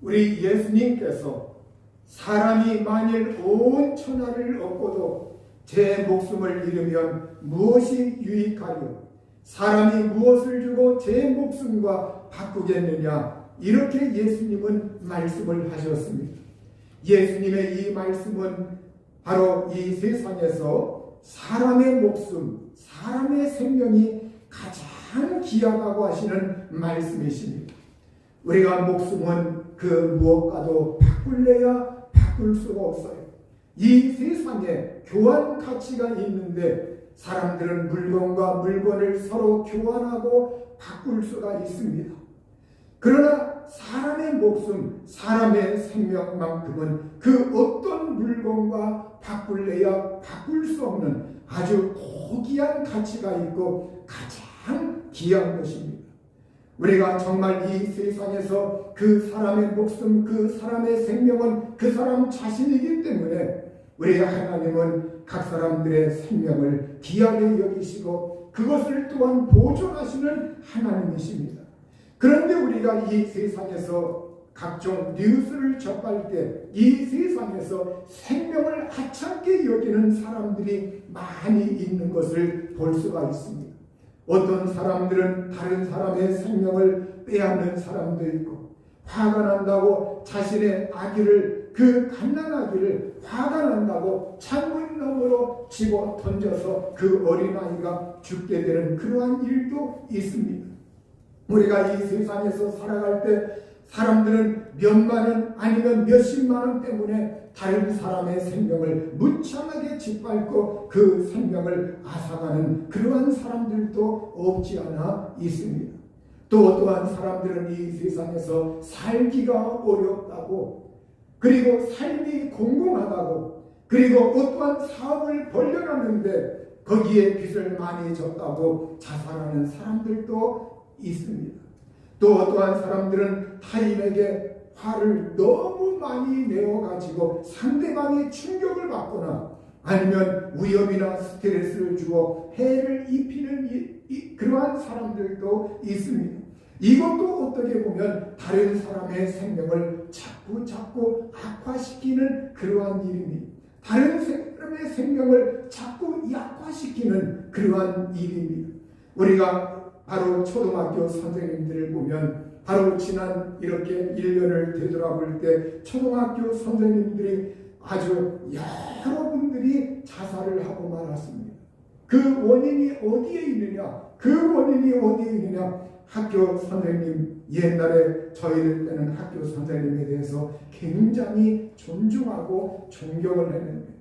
우리 예수님께서 사람이 만일 온 천하를 얻고도 제 목숨을 잃으면 무엇이 유익하리요? 사람이 무엇을 주고 제 목숨과 바꾸겠느냐? 이렇게 예수님은 말씀을 하셨습니다. 예수님의 이 말씀은 바로 이 세상에서 사람의 목숨, 사람의 생명이 가장 귀하다고 하시는 말씀이십니다. 우리가 목숨은 그 무엇과도 바꿀래야 바꿀 수가 없어요. 이 세상에 교환 가치가 있는데 사람들은 물건과 물건을 서로 교환하고 바꿀 수가 있습니다. 그러나 사람의 목숨, 사람의 생명만큼은 그 어떤 물건과 바꿀래야 바꿀 수 없는 아주 고귀한 가치가 있고 가장 귀한 것입니다. 우리가 정말 이 세상에서 그 사람의 목숨, 그 사람의 생명은 그 사람 자신이기 때문에 우리 하나님은 각 사람들의 생명을 귀하게 여기시고 그것을 또한 보존하시는 하나님이십니다. 그런데 우리가 이 세상에서 각종 뉴스를 접할 때 이 세상에서 생명을 하찮게 여기는 사람들이 많이 있는 것을 볼 수가 있습니다. 어떤 사람들은 다른 사람의 생명을 빼앗는 사람도 있고, 화가 난다고 자신의 아기를, 그 갓난아기를 화가 난다고 창문 너머로 집어 던져서 그 어린아이가 죽게 되는 그러한 일도 있습니다. 우리가 이 세상에서 살아갈 때 사람들은 몇만 원 아니면 몇십만 원 때문에 다른 사람의 생명을 무참하게 짓밟고 그 생명을 앗아가는 그러한 사람들도 없지 않아 있습니다. 또 어떠한 사람들은 이 세상에서 살기가 어렵다고, 그리고 삶이 공공하다고, 그리고 어떠한 사업을 벌려놨는데 거기에 빚을 많이 졌다고 자살하는 사람들도 있습니다. 또 어떠한 사람들은 타인에게 화를 너무 많이 내어가지고 상대방이 충격을 받거나 아니면 위험이나 스트레스를 주어 해를 입히는 그러한 사람들도 있습니다. 이것도 어떻게 보면 다른 사람의 생명을 자꾸 악화시키는 그러한 일입니다. 다른 사람의 생명을 자꾸 약화시키는 그러한 일입니다. 우리가 바로 초등학교 선생님들을 보면 바로 지난 이렇게 1년을 되돌아볼 때 초등학교 선생님들이 아주 여러분들이 자살을 하고 말았습니다. 그 원인이 어디에 있느냐? 그 원인이 어디에 있느냐? 학교 선생님, 옛날에 저희들 때는 학교 선생님에 대해서 굉장히 존중하고 존경을 했는데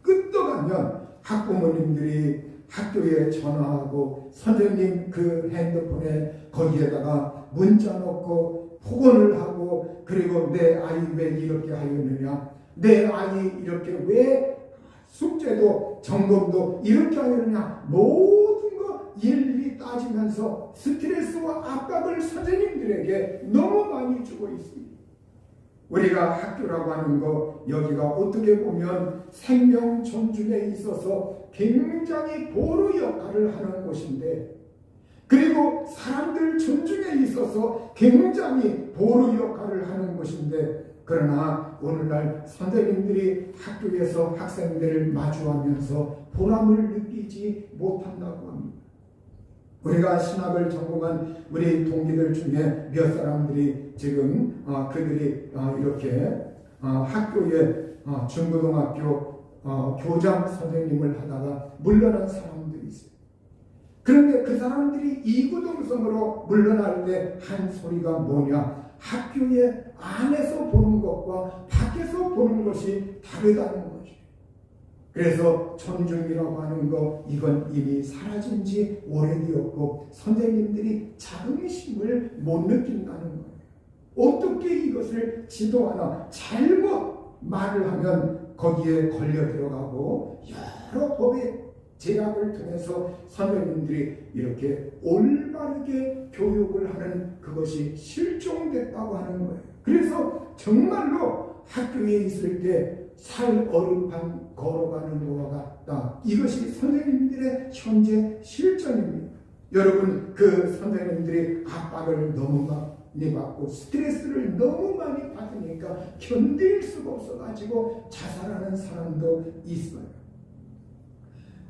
끝도 가면 학부모님들이 학교에 전화하고 선생님 그 핸드폰에 거기에다가 문자 넣고 폭언을 하고, 그리고 내 아이 왜 이렇게 하였느냐, 내 아이 이렇게 왜 숙제도 점검도 이렇게 하느냐, 모든 거 일일이 따지면서 스트레스와 압박을 선생님들에게 너무 많이 주고 있습니다. 우리가 학교라고 하는 거, 여기가 어떻게 보면 생명 존중에 있어서 굉장히 보루 역할을 하는 곳인데, 그리고 사람들 존중에 있어서 굉장히 보루 역할을 하는 곳인데, 그러나 오늘날 선생님들이 학교에서 학생들을 마주하면서 보람을 느끼지 못한다고 합니다. 우리가 신학을 전공한 우리 동기들 중에 몇 사람들이 지금 그들이 이렇게 학교에 중고등학교 교장 선생님을 하다가 물러난 사람들이 있어요. 그런데 그 사람들이 이구동성으로 물러날 때 한 소리가 뭐냐? 학교의 안에서 보는 것과 밖에서 보는 것이 다르다는 거죠. 그래서 존중이라고 하는 거, 이건 이미 사라진 지 오래되었고 선생님들이 자긍심을 못 느낀다는 거예요. 어떻게 이것을 지도하나 잘못 말을 하면 거기에 걸려 들어가고 여러 법의 제약을 통해서 선생님들이 이렇게 올바르게 교육을 하는 그것이 실종됐다고 하는 거예요. 그래서 정말로 학교에 있을 때 살얼음판 걸어가는 것과 같다. 이것이 선생님들의 현재 실정입니다. 여러분, 그 선생님들이 압박을 너무 많이 받고 스트레스를 너무 많이 받으니까 견딜 수가 없어가지고 자살하는 사람도 있어요.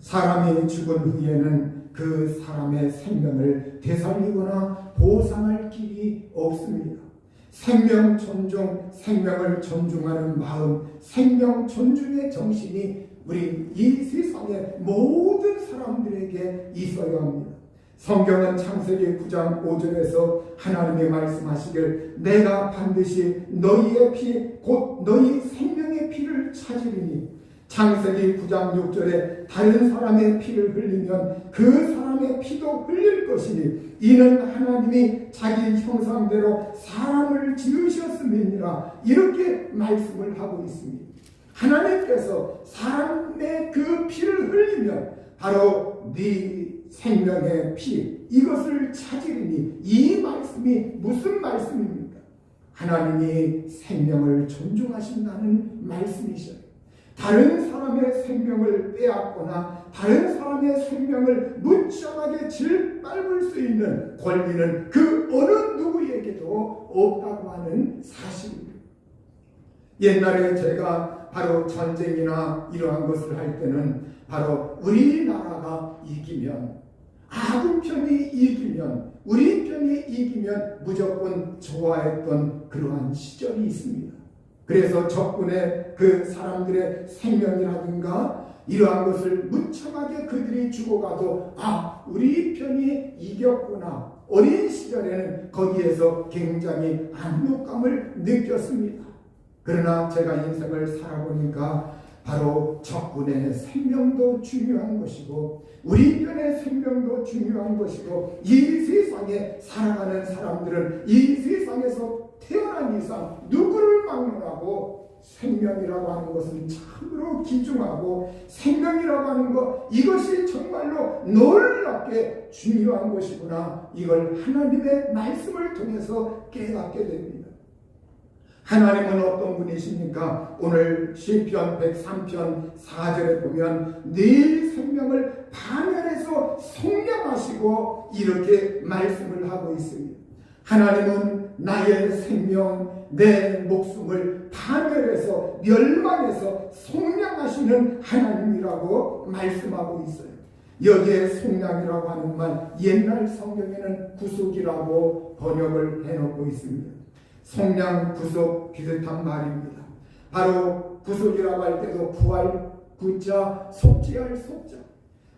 사람이 죽은 후에는 그 사람의 생명을 되살리거나 보상할 길이 없습니다. 생명 존중, 생명을 존중하는 마음, 생명 존중의 정신이 우리 이 세상의 모든 사람들에게 있어야 합니다. 성경은 창세기 9장 5절에서 하나님이 말씀하시길 내가 반드시 너희의 피 곧 너희 생명의 피를 찾으리니 창세기 9장 6절에 다른 사람의 피를 흘리면 그 사람의 피도 흘릴 것이니 이는 하나님이 자기 형상대로 사람을 지으셨음이니라 이렇게 말씀을 하고 있습니다. 하나님께서 사람의 그 피를 흘리면 바로 네 생명의 피 이것을 찾으리니 이 말씀이 무슨 말씀입니까? 하나님이 생명을 존중하신다는 말씀이셔요. 다른 사람의 생명을 빼앗거나 다른 사람의 생명을 무참하게 짓밟을 수 있는 권리는 그 어느 누구에게도 없다고 하는 사실입니다. 옛날에 제가 바로 전쟁이나 이러한 것을 할 때는 바로 우리나라가 이기면 아군 편이 이기면 우리 편이 이기면 무조건 좋아했던 그러한 시절이 있습니다. 그래서 적군의 그 사람들의 생명이라든가 이러한 것을 무참하게 그들이 죽어가도 우리 편이 이겼구나. 어린 시절에는 거기에서 굉장히 안도감을 느꼈습니다. 그러나 제가 인생을 살아보니까 바로 적군의 생명도 중요한 것이고 우리 편의 생명도 중요한 것이고 이 세상에 살아가는 사람들은 이 세상에서 태어난 이상 누구를 막론하고 생명이라고 하는 것은 참으로 귀중하고 생명이라고 하는 것 이것이 정말로 놀랍게 중요한 것이구나. 이걸 하나님의 말씀을 통해서 깨닫게 됩니다. 하나님은 어떤 분이십니까? 오늘 시편 103편 4절에 보면 네 생명을 파멸해서 속량하시고 이렇게 말씀을 하고 있습니다. 하나님은 나의 생명, 내 목숨을 파멸해서 멸망해서 속량하시는 하나님이라고 말씀하고 있어요. 여기에 속량이라고 하는 말 옛날 성경에는 구속이라고 번역을 해놓고 있습니다. 속량, 구속 비슷한 말입니다. 바로 구속이라고 할 때도 구할 구자, 속죄할 속자.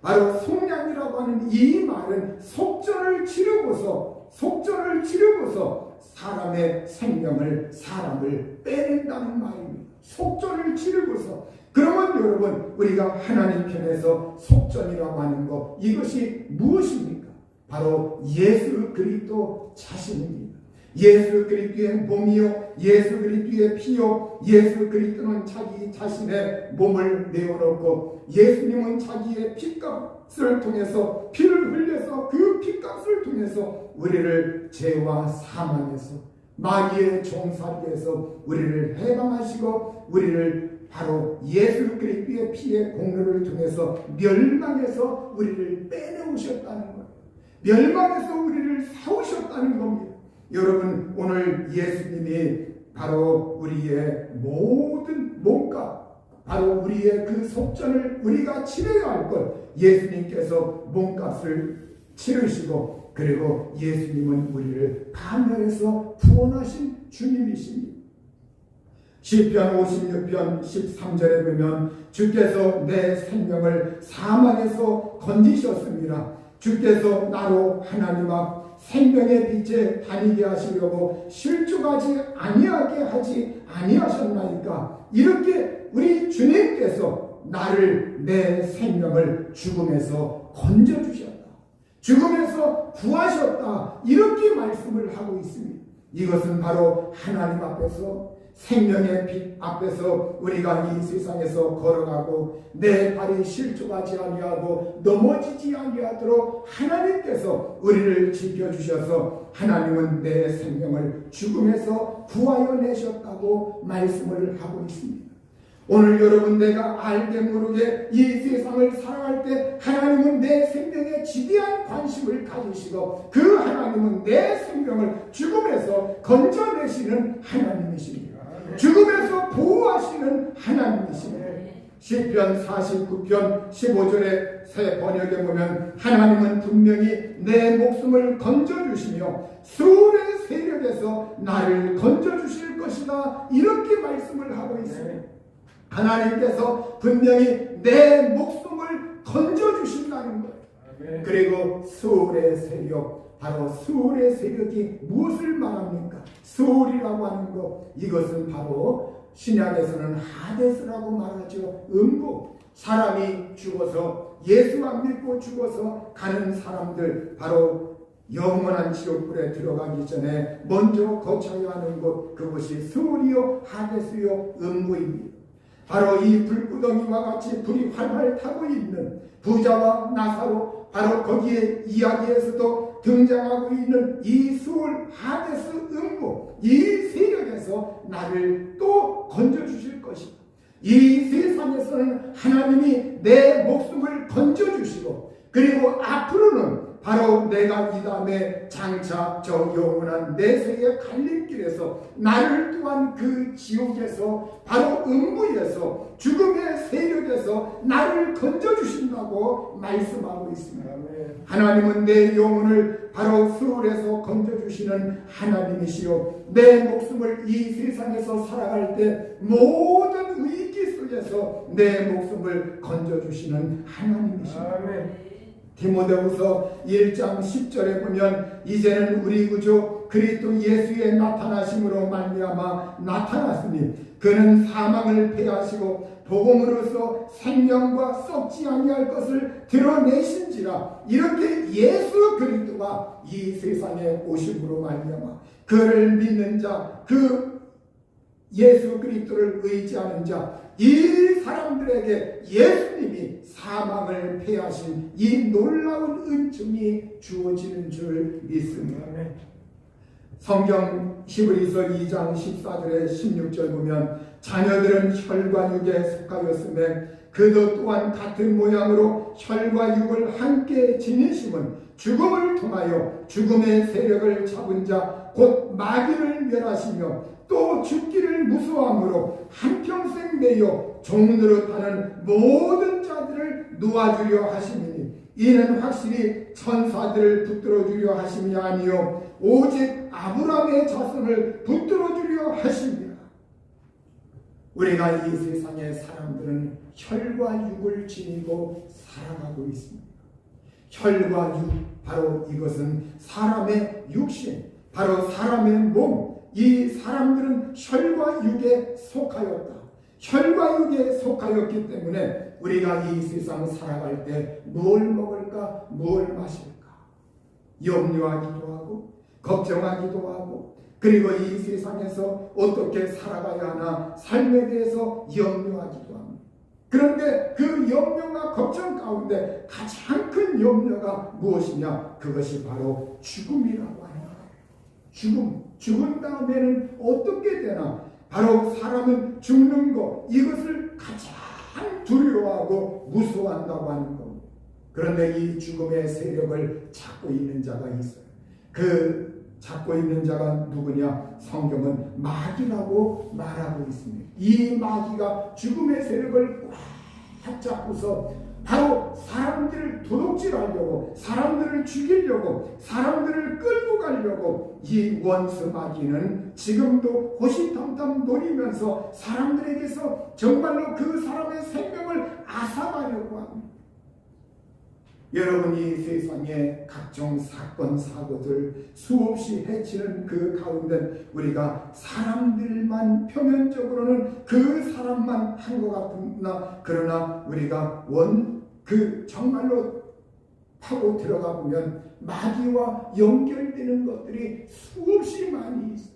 바로 속량이라고 하는 이 말은 속전을 치르고서 사람의 생명을 사람을 빼낸다는 말입니다. 속전을 치르고서 그러면 여러분 우리가 하나님 편에서 속전이라고 하는 것 이것이 무엇입니까? 바로 예수 그리스도 자신입니다. 예수 그리스도의 몸이요 예수 그리스도의 피요 예수 그리스도는 자기 자신의 몸을 내어놓고 예수님은 자기의 피값을 통해서 피를 흘려서 그 피값을 통해서 우리를 죄와 사망에서 마귀의 종살이에서 우리를 해방하시고 우리를 바로 예수 그리스도의 피의 공로를 통해서 멸망에서 우리를 빼내오셨다는 거예요. 멸망에서 우리를 사오셨다는 겁니다. 여러분 오늘 예수님이 바로 우리의 모든 몸값 바로 우리의 그 속전을 우리가 치러야 할 것 예수님께서 몸값을 치르시고 그리고 예수님은 우리를 파멸해서 구원하신 주님이십니다. 시편 56편 13절에 보면 주께서 내 생명을 사망에서 건지셨습니다. 주께서 나로 하나님 앞 생명의 빛에 다니게 하시려고 실족하지 아니하게 하지 아니하셨나이까. 이렇게 우리 주님께서 나를 내 생명을 죽음에서 건져주셨다. 죽음에서 구하셨다. 이렇게 말씀을 하고 있습니다. 이것은 바로 하나님 앞에서 생명의 빛 앞에서 우리가 이 세상에서 걸어가고 내 발이 실족하지 아니하고 넘어지지 아니하도록 하나님께서 우리를 지켜주셔서 하나님은 내 생명을 죽음에서 구하여 내셨다고 말씀을 하고 있습니다. 오늘 여러분 내가 알게 모르게 이 세상을 살아갈 때 하나님은 내 생명에 지대한 관심을 가지시고 그 하나님은 내 생명을 죽음에서 건져내시는 하나님이십니다. 죽음에서 보호하시는 하나님이십니다. 시편 49편 15절의 새 번역에 보면 하나님은 분명히 내 목숨을 건져주시며 수울의 세력에서 나를 건져주실 것이다, 이렇게 말씀을 하고 있습니다. 하나님께서 분명히 내 목숨을 건져주신다는 거예요. 그리고 수울의 세력, 바로 수울의 세력이 무엇을 말합니까? 수울이라고 하는 것, 이것은 바로 신약에서는 하데스라고 말하죠. 음부. 사람이 죽어서, 예수 안 믿고 죽어서 가는 사람들, 바로 영원한 지옥불에 들어가기 전에 먼저 거쳐야 하는 곳, 그것이 수울이요 하데스요 음부입니다. 바로 이 불구덩이와 같이 불이 활활 타고 있는 부자와 나사로, 바로 거기에 이야기에서도 등장하고 있는 이 수울 하데스 음부, 이 세력에서 나를 또 건져주실 것이다. 이 세상에서는 하나님이 내 목숨을 건져주시고, 그리고 앞으로는 바로 내가 이 다음에 장차 저 영원한 내세의 갈림길에서 나를 또한 그 지옥에서, 바로 음부에서, 죽음의 세력에서 나를 건져주신다고 말씀하고 있습니다. 하나님은 내 영혼을 바로 수울에서 건져주시는 하나님이시요, 내 목숨을 이 세상에서 살아갈 때 모든 위기 속에서 내 목숨을 건져주시는 하나님이십니다. 디모데후서 1장 10절에 보면 이제는 우리 구주 그리스도 예수의 나타나심으로 말미암아 나타났으니 그는 사망을 패하시고 복음으로서 생명과 썩지 아니할 것을 드러내신지라. 이렇게 예수 그리스도가 이 세상에 오심으로 말미암아 그를 믿는 자, 그 예수 그리스도를 의지하는 자, 이 사람들에게 예수님이 사망을 패하신 이 놀라운 은총이 주어지는 줄 믿습니다. 성경 히브리서 2장 14절에 16절 보면 자녀들은 혈과 육에 속하였음에 그도 또한 같은 모양으로 혈과 육을 함께 지니심은 죽음을 통하여 죽음의 세력을 잡은 자 곧 마귀를 멸하시며 또 죽기를 무서워함으로 한평생 내어 종노릇하는 모든 자들을 놓아주려 하심이니 이는 확실히 천사들을 붙들어주려 하심이 아니요 오직 아브라함의 자손을 붙들어주려 하십니다. 우리가 이 세상의 사람들은 혈과 육을 지니고 살아가고 있습니다. 혈과 육, 바로 이것은 사람의 육신, 바로 사람의 몸, 이 사람들은 혈과 육에 속하였다. 혈과 육에 속하였기 때문에 우리가 이 세상 살아갈 때 뭘 먹을까, 뭘 마실까 염려하기도 하고 걱정하기도 하고, 그리고 이 세상에서 어떻게 살아가야 하나 삶에 대해서 염려하기도 합니다. 그런데 그 염려와 걱정 가운데 가장 큰 염려가 무엇이냐? 그것이 바로 죽음이라고 하는 거예요. 죽은 다음에는 어떻게 되나? 바로 사람은 죽는 것, 이것을 가장 두려워하고 무서워한다고 하는 겁니다. 그런데 이 죽음의 세력을 잡고 있는 자가 있어요. 그 잡고 있는 자가 누구냐? 성경은 마귀라고 말하고 있습니다. 이 마귀가 죽음의 세력을 꽉 잡고서 바로 사람들을 도둑질하려고, 사람들을 죽이려고, 사람들을 끌고 가려고, 이 원수 마귀는 지금도 호시탐탐 노리면서 사람들에게서 정말로 그 사람의 생명을 앗아가려고 합니다. 여러분이 세상에 각종 사건 사고들 수없이 해치는 그 가운데 우리가 사람들만 표면적으로는 그 사람만 한 것 같으나, 그러나 우리가 정말로 파고 들어가 보면 마귀와 연결되는 것들이 수없이 많이 있어요.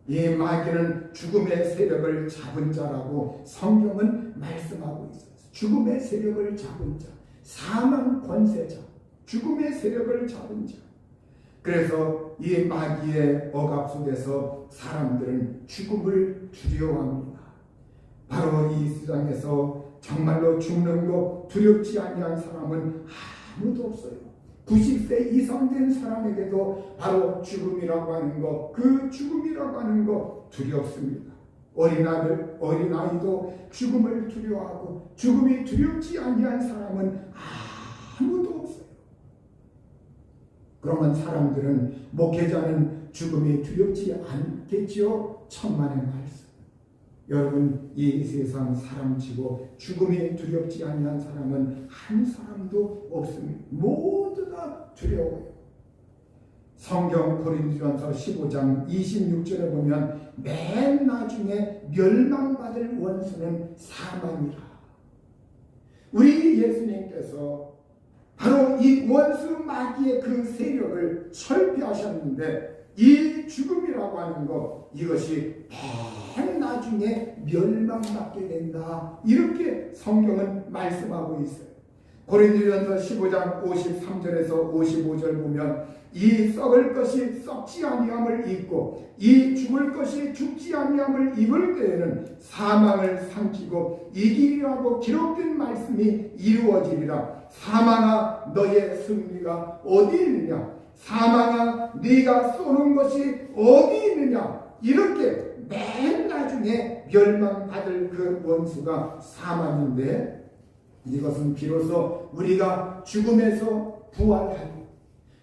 이 마귀는 죽음의 세력을 잡은 자라고 성경은 말씀하고 있어요. 죽음의 세력을 잡은 자, 사망 권세자, 죽음의 세력을 잡은 자. 그래서 이 마귀의 억압 속에서 사람들은 죽음을 두려워합니다. 바로 이 세상에서 정말로 죽는 거 두렵지 아니한 사람은 아무도 없어요. 90세 이상 된 사람에게도 바로 죽음이라고 하는 것, 그 죽음이라고 하는 것 두렵습니다. 어린아이도 죽음을 두려워하고 죽음이 두렵지 아니한 사람은 아무도 없어요. 그러면 사람들은 목회자는 죽음이 두렵지 않겠지요? 천만의 말씀. 여러분, 이 세상 사람치고 죽음이 두렵지 아니한 사람은 한 사람도 없습니다. 모두 다 두려워요. 성경 고린도전서 15장 26절에 보면 맨 나중에 멸망받을 원수는 사망이라. 우리 예수님께서 바로 이 원수 마귀의 그 세력을 철폐하셨는데 이 죽음이라고 하는 것, 이것이 맨 나중에 멸망받게 된다. 이렇게 성경은 말씀하고 있어요. 고린도전서 15장 53절에서 55절 보면 이 썩을 것이 썩지 아니함을 입고 이 죽을 것이 죽지 아니함을 입을 때에는 사망을 삼키고 이기리라고 기록된 말씀이 이루어지리라. 사망아 너의 승리가 어디 있느냐? 사망아 네가 쏘는 것이 어디 있느냐? 이렇게 맨 나중에 멸망받을 그 원수가 사망인데, 이것은 비로소 우리가 죽음에서 부활하고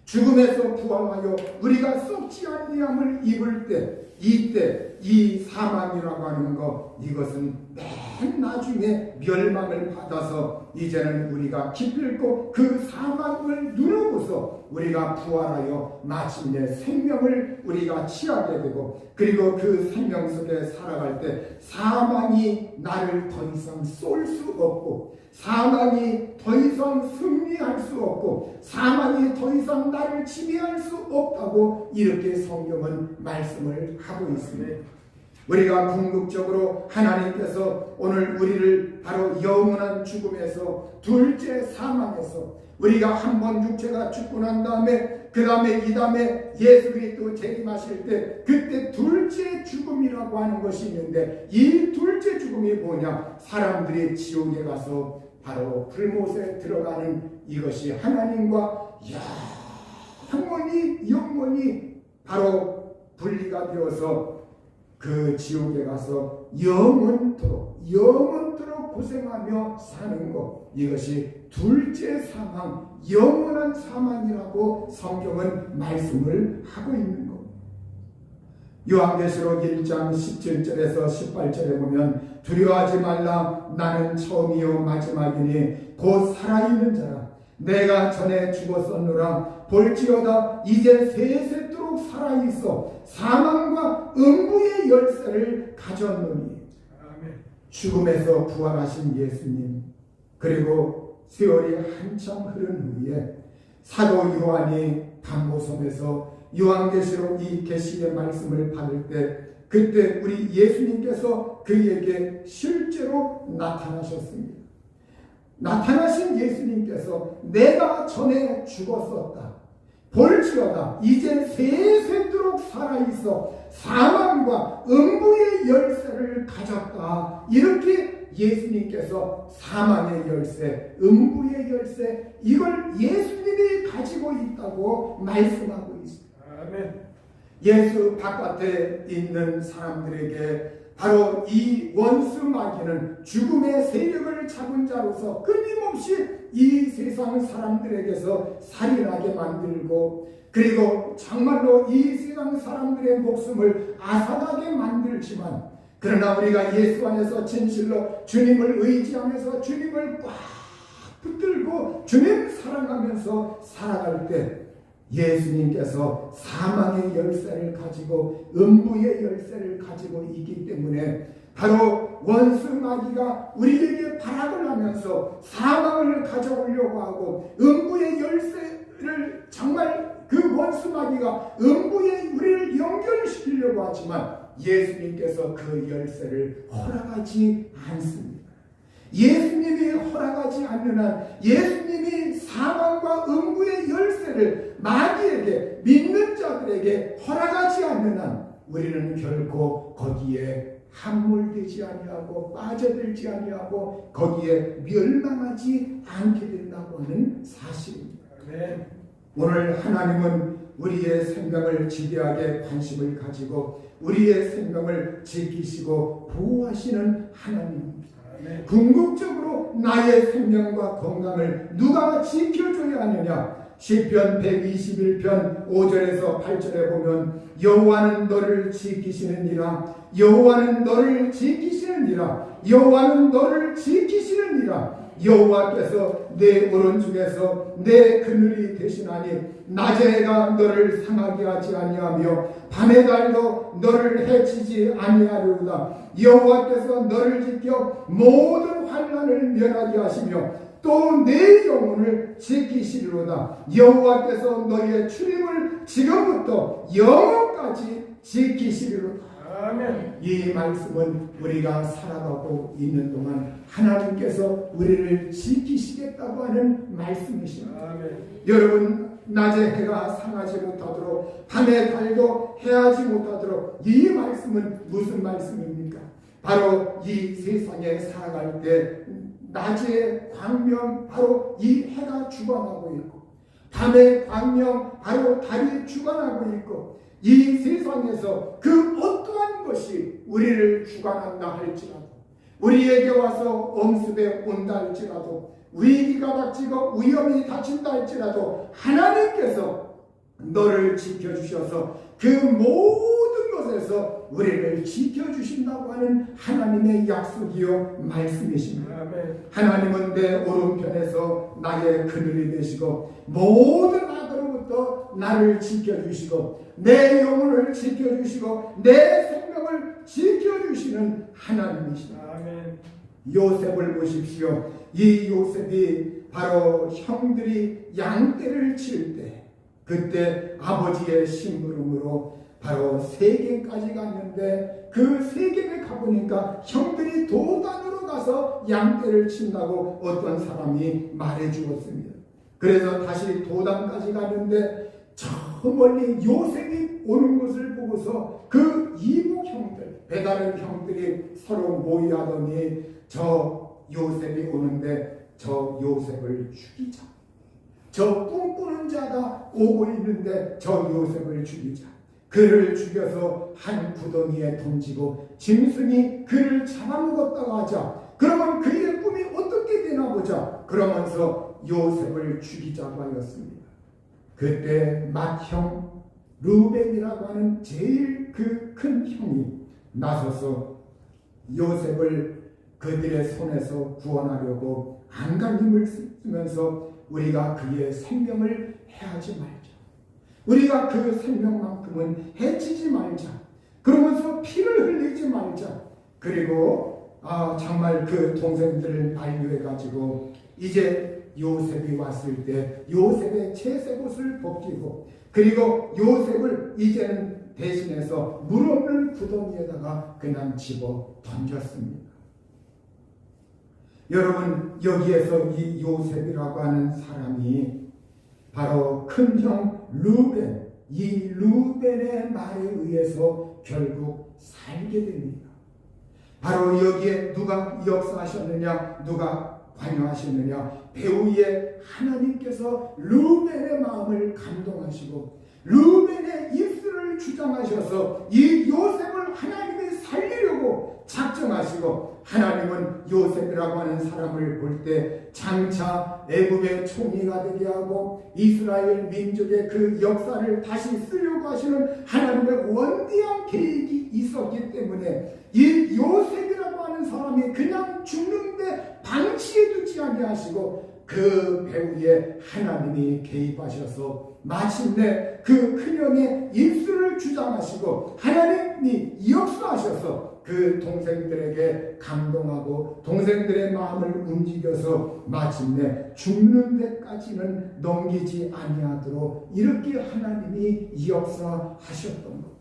죽음에서 부활하여 우리가 썩지 아니함을 입을 때, 이때 이 사망이라고 하는 것, 이것은 맨 나중에 멸망을 받아서 이제는 우리가 기필코 그 사망을 누르고서 우리가 부활하여 마침내 생명을 우리가 취하게 되고, 그리고 그 생명 속에 살아갈 때 사망이 나를 더 이상 쏠 수 없고, 사망이 더 이상 승리할 수 없고, 사망이 더 이상 나를 지배할 수 없다고 이렇게 성경은 말씀을 하고 있습니다. 우리가 궁극적으로 하나님께서 오늘 우리를 바로 영원한 죽음에서, 둘째 사망에서, 우리가 한 번 육체가 죽고 난 다음에 그 다음에 이 다음에 예수 그리스도 재림하실 때, 그때 둘째 죽음이라고 하는 것이 있는데, 이 둘째 죽음이 뭐냐? 사람들이 지옥에 가서 바로 불못에 들어가는, 이것이 하나님과 영원히 바로 분리가 되어서 그 지옥에 가서 영원토록 고생하며 사는 것, 이것이 둘째 사망, 영원한 사망이라고 성경은 말씀을 하고 있는 것. 요한계시록 1장 17절에서 18절에 보면 두려워하지 말라, 나는 처음이요 마지막이니 곧 살아있는 자라. 내가 전에 죽었었노라. 볼지어다 이제 세세토록 살아있어 사망과 음부의 열쇠를 가졌노니. 죽음에서 부활하신 예수님, 그리고 세월이 한참 흐른 후에 사도 요한이 담보섬에서 요한계시록 이 계시의 말씀을 받을 때, 그때 우리 예수님께서 그에게 실제로 나타나셨습니다. 나타나신 예수님께서 내가 전에 죽었었다. 볼지어다 이제 세세토록 살아있어 사망과 음부의 열쇠를 가졌다. 이렇게 예수님께서 사망의 열쇠, 음부의 열쇠, 이걸 예수님이 가지고 있다고 말씀하고 있습니다. 아멘. 예수 바깥에 있는 사람들에게 바로 이 원수 마귀는 죽음의 세력을 잡은 자로서 끊임없이 이 세상 사람들에게서 살인하게 만들고, 그리고 정말로 이 세상 사람들의 목숨을 앗아가게 만들지만, 그러나 우리가 예수 안에서 진실로 주님을 의지하면서 주님을 꽉 붙들고 주님 사랑하면서 살아갈 때, 예수님께서 사망의 열쇠를 가지고 음부의 열쇠를 가지고 있기 때문에 바로 원수 마귀가 우리에게 발악을 하면서 사망을 가져오려고 하고, 음부의 열쇠를 정말 그 원수 마귀가 음부에 우리를 연결시키려고 하지만 예수님께서 그 열쇠를 허락하지 않습니다. 예수님이 허락하지 않는 한, 예수님이 사망과 음부의 열쇠를 마귀에게, 믿는 자들에게 허락하지 않는 한 우리는 결코 거기에 함몰되지 아니하고 빠져들지 아니하고 거기에 멸망하지 않게 된다고 하는 사실입니다. 아멘. 오늘 하나님은 우리의 생명을 지대하게 관심을 가지고 우리의 생명을 지키시고 보호하시는 하나님입니다. 아멘. 궁극적으로 나의 생명과 건강을 누가 지켜줘야 하느냐? 시편 121편 5절에서 8절에 보면 여호와는 너를 지키시느니라, 여호와는 너를 지키시느니라, 여호와는 너를 지키시느니라. 여호와께서 내 오른쪽에서 내 그늘이 되시나니 낮의 해가 너를 상하게 하지 아니하며 밤의 달도 너를 해치지 아니하리로다. 여호와께서 너를 지켜 모든 환난을 면하게 하시며 또 내 영혼을 지키시리로다. 여호와께서 너희의 출입을 지금부터 영원까지 지키시리로다. 아멘. 이 말씀은 우리가 살아가고 있는 동안 하나님께서 우리를 지키시겠다고 하는 말씀이십니다. 아멘. 여러분, 낮에 해가 상하지 못하도록 밤에 달도 해하지 못하도록 이 말씀은 무슨 말씀입니까? 바로 이 세상에 살아갈 때 낮의 광명 바로 이 해가 주관하고 있고 밤의 광명 바로 달이 주관하고 있고 이 세상에서 그 어떠한 것이 우리를 주관한다 할지라도 우리에게 와서 엄습에 온다 할지라도 위기가 닥치고 위험이 닥친다 할지라도 하나님께서 너를 지켜주셔서 그 모든 것에서 우리를 지켜주신다고 하는 하나님의 약속이요 말씀이십니다. 아멘. 하나님은 내 오른편에서 나의 그늘이 되시고 모든 악으로부터 나를 지켜주시고 내 영혼을 지켜주시고 내 생명을 지켜주시는 하나님이십니다. 아멘. 요셉을 보십시오. 이 요셉이 바로 형들이 양떼를 칠 때 그때 아버지의 심부름으로 바로 세겜까지 갔는데 그 세겜에 가보니까 형들이 도단으로 가서 양떼를 친다고 어떤 사람이 말해 주었습니다. 그래서 다시 도단까지 갔는데 저 멀리 요셉이 오는 것을 보고서 그 이복 형들, 배다른 형들이 서로 모의하더니 저 요셉이 오는데 저 요셉을 죽이자. 저 꿈꾸는 자가 오고 있는데 저 요셉을 죽이자. 그를 죽여서 한 구덩이에 던지고 짐승이 그를 잡아먹었다고 하자. 그러면 그의 꿈이 어떻게 되나 보자. 그러면서 요셉을 죽이자고 하였습니다. 그때 맏형 루벤이라고 하는 제일 그 큰 형이 나서서 요셉을 그들의 손에서 구원하려고 안간힘을 쓰면서 우리가 그의 생명을 해하지 말자. 우리가 그 생명만큼은 해치지 말자. 그러면서 피를 흘리지 말자. 그리고 정말 그 동생들을 만류해가지고 이제 요셉이 왔을 때 요셉의 채색옷을 벗기고 그리고 요셉을 이제는 대신해서 물 없는 구덩이에다가 그냥 집어 던졌습니다. 여러분, 여기에서 이 요셉이라고 하는 사람이 바로 큰형 루벤, 이 루벤의 말에 의해서 결국 살게 됩니다. 바로 여기에 누가 역사하셨느냐, 누가 관여하셨느냐, 배우의 하나님께서 루벤의 마음을 감동하시고 루벤의 입술을 주장하셔서 이 요셉을 하나님이 살리려고 작정하시고 하나님은 요셉이라고 하는 사람을 볼 때 장차 애굽의 총리가 되게 하고 이스라엘 민족의 그 역사를 다시 쓰려고 하시는 하나님의 원대한 계획이 있었기 때문에 이 요셉이라고 하는 사람이 그냥 죽는데 방치해 두지 아니하시고 그 배후에 하나님이 개입하셔서 마침내 그 큰형의 입술을 주장하시고 하나님이 역사하셔서 그 동생들에게 감동하고 동생들의 마음을 움직여서 마침내 죽는 데까지는 넘기지 아니하도록 이렇게 하나님이 역사하셨던 것.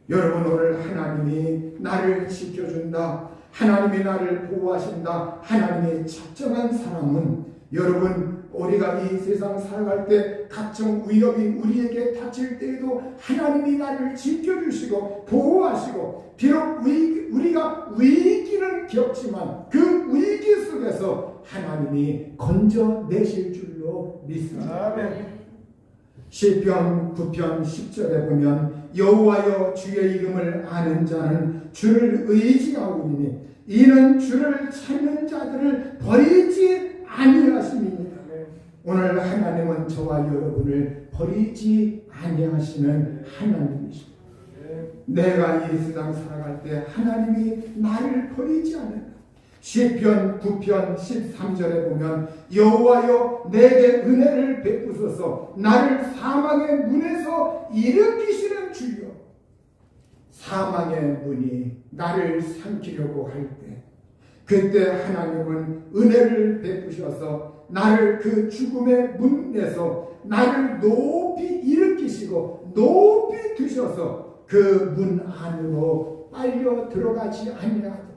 여러분, 오늘 하나님이 나를 지켜준다, 하나님이 나를 보호하신다, 하나님의 작정한 사람은 여러분 우리가 이 세상 살아갈 때 각종 위협이 우리에게 닥칠 때에도 하나님이 나를 지켜주시고 보호하시고, 비록 우리가 위기를 겪지만 그 위기 속에서 하나님이 건져내실 줄로 믿습니다. 시편 9편 10절에 보면 여호와여 주의 이름을 아는 자는 주를 의지하오니 이는 주를 찾는 자들을 버리지 아니하심이니라. 오늘 하나님은 저와 여러분을 버리지 아니하시는 하나님이십니다. 내가 이 세상 살아갈 때 하나님이 나를 버리지 않는다. 시편 9편 13절에 보면 여호와여 내게 은혜를 베푸소서 나를 사망의 문에서 일으키시는 주여. 사망의 문이 나를 삼키려고 할 때 그때 하나님은 은혜를 베푸셔서 나를 그 죽음의 문에서 나를 높이 일으키시고 높이 드셔서 그 문 안으로 빨려 들어가지 아니하고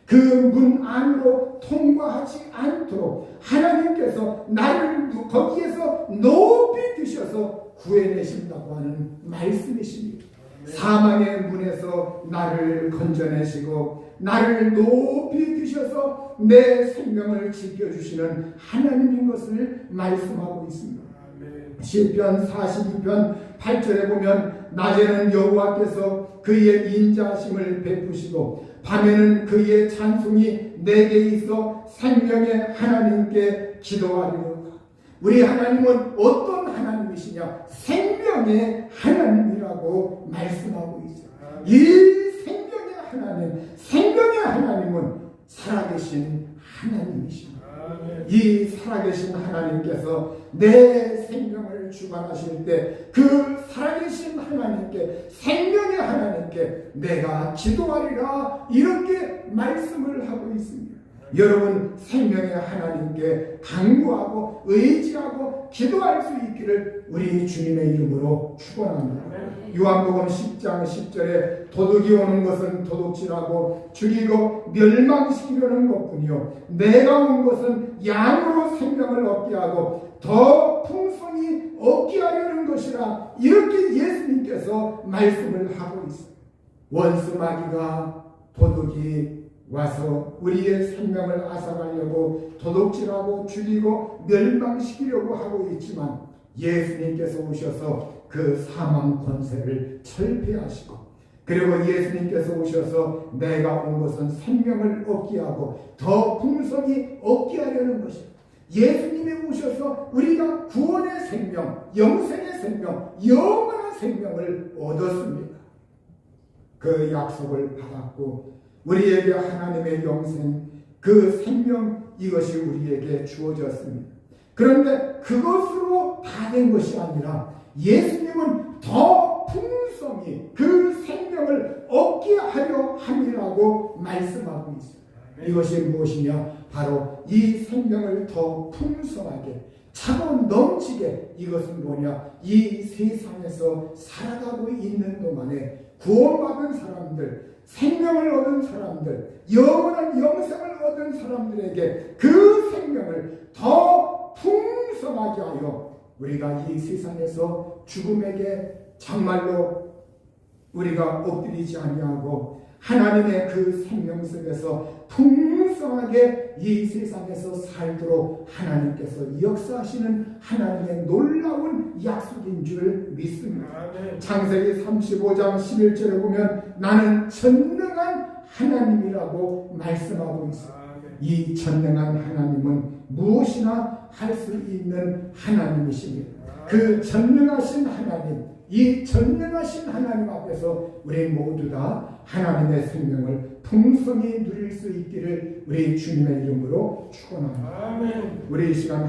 그 문 안으로 통과하지 않도록 하나님께서 나를 거기에서 높이 드셔서 구해내신다고 하는 말씀이십니다. 사망의 문에서 나를 건져내시고 나를 높이 드셔서 내 생명을 지켜주시는 하나님인 것을 말씀하고 있습니다. 시편 42편 8절에 보면 낮에는 여호와께서 그의 인자하심을 베푸시고 밤에는 그의 찬송이 내게 있어 생명의 하나님께 기도하리로다. 우리 하나님은 어떤 하나님이시냐? 생명의 하나님이라고 말씀하고 있어요. 이 생명의 하나님, 생명의 하나님은 살아계신 하나님이십니다. 이 살아계신 하나님께서 내 생명을 주관하실 때 그 살아계신 하나님께, 생명의 하나님께 내가 기도하리라 이렇게 말씀을 하고 있습니다. 여러분 생명의 하나님께 간구하고 의지하고 기도할 수 있기를 우리 주님의 이름으로 축원합니다. 요한복음 10장 10절에 도둑이 오는 것은 도둑질하고 죽이고 멸망시키려는 것뿐이요 내가 온 것은 양으로 생명을 얻게 하고 더 풍성히 얻게 하려는 것이라 이렇게 예수님께서 말씀을 하고 있습니다. 원수 마귀가 도둑이 와서 우리의 생명을 앗아가려고 도둑질하고 죽이고 멸망시키려고 하고 있지만 예수님께서 오셔서 그 사망 권세를 철폐하시고 그리고 예수님께서 오셔서 내가 온 것은 생명을 얻게 하고 더 풍성히 얻게 하려는 것입니다. 예수님이 오셔서 우리가 구원의 생명, 영생의 생명, 영원한 생명을 얻었습니다. 그 약속을 받았고 우리에게 하나님의 영생, 그 생명 이것이 우리에게 주어졌습니다. 그런데 그것으로 다 된 것이 아니라 예수님은 더 풍성히 그 생명을 얻게 하려 함이라고 말씀하고 있습니다. 이것이 무엇이냐? 바로 이 생명을 더 풍성하게 차고 넘치게, 이것은 뭐냐? 이 세상에서 살아가고 있는 동안에 구원받은 사람들, 생명을 얻은 사람들, 영원한 영생을 얻은 사람들에게 그 생명을 더 풍성하게 하여 우리가 이 세상에서 죽음에게 정말로 우리가 엎드리지 아니하고 하나님의 그 생명 속에서 풍성하게 이 세상에서 살도록 하나님께서 역사하시는 하나님의 놀라운 약속인 줄 믿습니다. 창세기 35장 11절에 보면 나는 전능한 하나님이라고 말씀하고 있습니다. 이 전능한 하나님은 무엇이나 할 수 있는 하나님이십니다. 그 전능하신 하나님, 이 전능하신 하나님 앞에서 우리 모두 다 하나님의 생명을 풍성히 누릴 수 있기를 우리 주님의 이름으로 축원합니다. 우리 이 시간